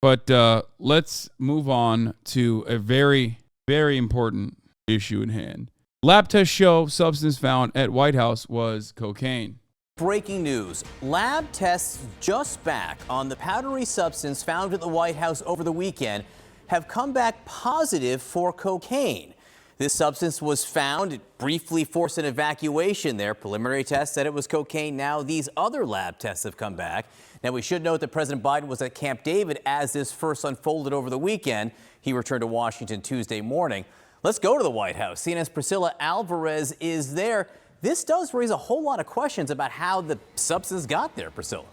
But let's move on to a very, very important issue in hand. Lab tests show substance found at White House was cocaine. Breaking news. Lab tests just back on the powdery substance found at the White House over the weekend have come back positive for cocaine. This substance was found. It briefly forced an evacuation there. Preliminary tests said it was cocaine. Now these other lab tests have come back. Now we should note that President Biden was at Camp David as this first unfolded over the weekend. He returned to Washington Tuesday morning. Let's go to the White House. CNN's Priscilla Alvarez is there. This does raise a whole lot of questions about how the substance got there, Priscilla.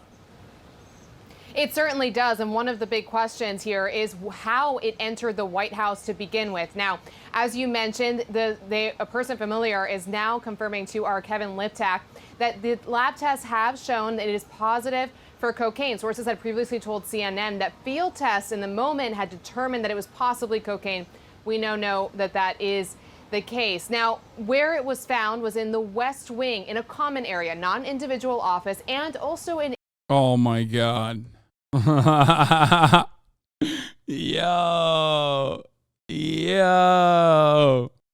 It certainly does. And one of the big questions here is how it entered the White House to begin with. Now, as you mentioned, a person familiar is now confirming to our Kevin Liptak that the lab tests have shown that it is positive for cocaine. Sources had previously told CNN that field tests in the moment had determined that it was possibly cocaine. We now know that that is the case. Now, where it was found was in the West Wing, in a common area, not an individual office, and also in... Oh, my God. Yo.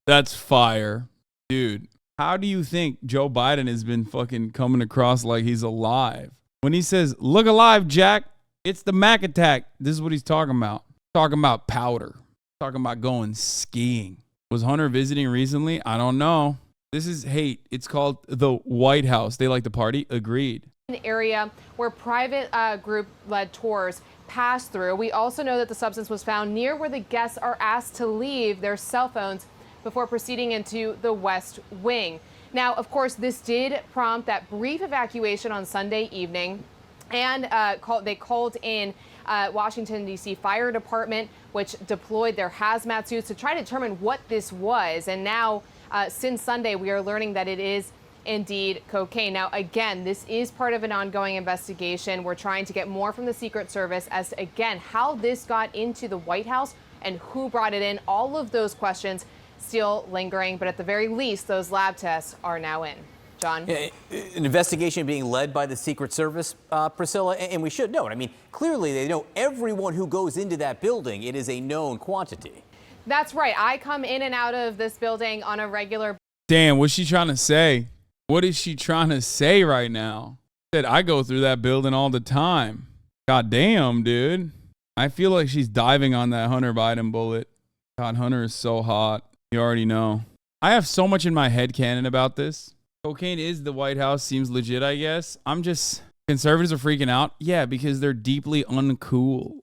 That's fire. Dude, how do you think Joe Biden has been fucking coming across like he's alive? When he says, look alive, Jack, it's the Mac attack. This is what he's talking about. Talking about powder. Talking about going skiing. Was Hunter visiting recently? I don't know. This is hate. It's called the White House. They like to party. Agreed. An area where private group-led tours pass through. We also know that the substance was found near where the guests are asked to leave their cell phones before proceeding into the West Wing. Now, of course, this did prompt that brief evacuation on Sunday evening, and they called in Washington, D.C. Fire Department, which deployed their hazmat suits to try to determine what this was. And now, since Sunday, we are learning that it is indeed cocaine. Now, again, this is part of an ongoing investigation. We're trying to get more from the Secret Service as to, again, how this got into the White House and who brought it in. All of those questions still lingering, but at the very least, those lab tests are now in. John? An investigation being led by the Secret Service, Priscilla, and we should note, I mean, clearly they know everyone who goes into that building. It is a known quantity. That's right. I come in and out of this building on a regular... Damn, what's she trying to say? What is she trying to say right now? Said I go through that building all the time. God damn, dude. I feel like she's diving on that Hunter Biden bullet. God, Hunter is so hot. You already know. I have so much in my head canon about this. Cocaine is the White House. Seems legit, I guess. I'm just... Conservatives are freaking out. Yeah, because they're deeply uncool.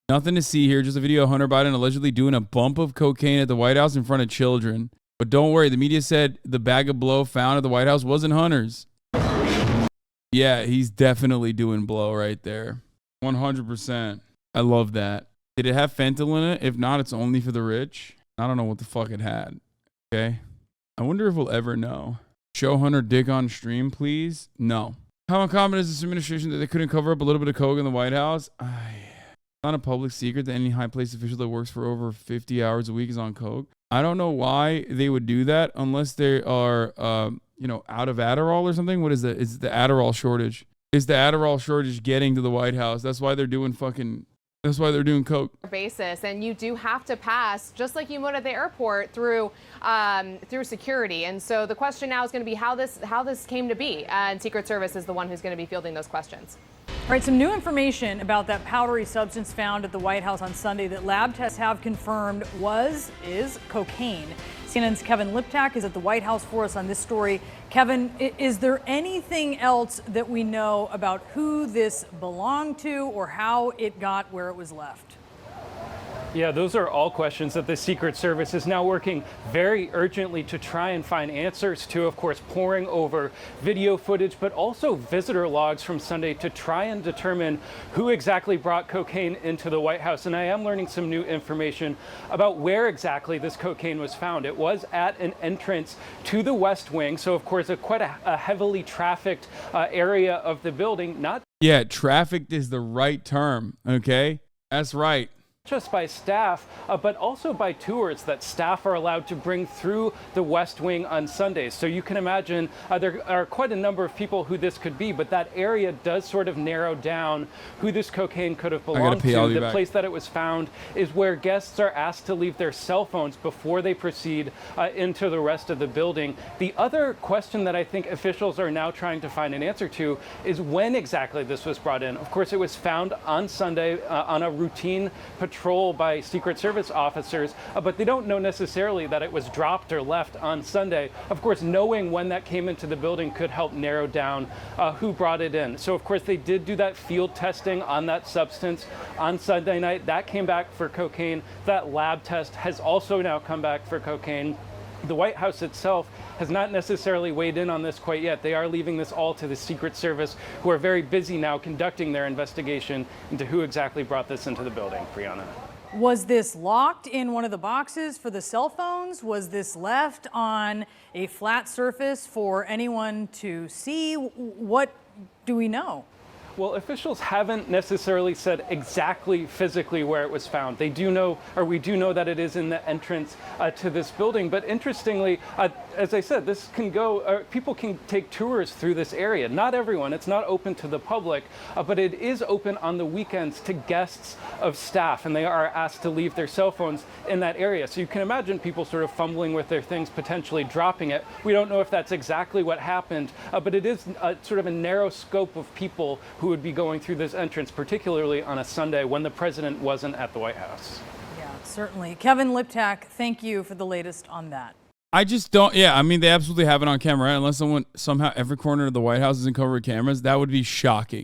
Nothing to see here. Just a video of Hunter Biden allegedly doing a bump of cocaine at the White House in front of children. But don't worry, the media said the bag of blow found at the White House wasn't Hunter's. Yeah, he's definitely doing blow right there. 100%. I love that. Did it have fentanyl in it? If not, it's only for the rich. I don't know what the fuck it had. Okay. I wonder if we'll ever know. Show Hunter dick on stream, please. No. How uncommon is this administration that they couldn't cover up a little bit of coke in the White House? It's not a public secret that any high-placed official that works for over 50 hours a week is on coke. I don't know why they would do that unless they are, out of Adderall or something. What is that? It's the Adderall shortage. Is the Adderall shortage getting to the White House? That's why they're doing coke. Basis, and you do have to pass, just like you would at the airport, through security. And so the question now is going to be how this came to be. And Secret Service is the one who's going to be fielding those questions. All right, some new information about that powdery substance found at the White House on Sunday that lab tests have confirmed is cocaine. CNN's Kevin Liptak is at the White House for us on this story. Kevin, is there anything else that we know about who this belonged to or how it got where it was left? Yeah, those are all questions that the Secret Service is now working very urgently to try and find answers to, of course, poring over video footage, but also visitor logs from Sunday to try and determine who exactly brought cocaine into the White House. And I am learning some new information about where exactly this cocaine was found. It was at an entrance to the West Wing, so of course quite a heavily trafficked area of the building. Yeah, trafficked is the right term, okay? That's right. just by staff, but also by tours that staff are allowed to bring through the West Wing on Sundays. So you can imagine there are quite a number of people who this could be, but that area does sort of narrow down who this cocaine could have belonged to. The place that it was found is where guests are asked to leave their cell phones before they proceed into the rest of the building. The other question that I think officials are now trying to find an answer to is when exactly this was brought in. Of course, it was found on Sunday on a routine patrol by Secret Service officers, but they don't know necessarily that it was dropped or left on Sunday. Of course, knowing when that came into the building could help narrow down who brought it in. So of course, they did do that field testing on that substance on Sunday night. That came back for cocaine. That lab test has also now come back for cocaine. The White House itself has not necessarily weighed in on this quite yet. They are leaving this all to the Secret Service, who are very busy now conducting their investigation into who exactly brought this into the building. Brianna. Was this locked in one of the boxes for the cell phones? Was this left on a flat surface for anyone to see? What do we know? Well, officials haven't necessarily said exactly physically where it was found. They do know, or we do know that it is in the entrance to this building. But interestingly, as I said, this can go, people can take tours through this area. Not everyone, it's not open to the public, but it is open on the weekends to guests of staff, and they are asked to leave their cell phones in that area. So you can imagine people sort of fumbling with their things, potentially dropping it. We don't know if that's exactly what happened, but it is sort of a narrow scope of people who would be going through this entrance, particularly on a Sunday when the president wasn't at the White House. Yeah, certainly. Kevin Liptak, thank you for the latest on that. I just don't, yeah, I mean, they absolutely have it on camera, right? Unless somehow every corner of the White House is in covered cameras, that would be shocking.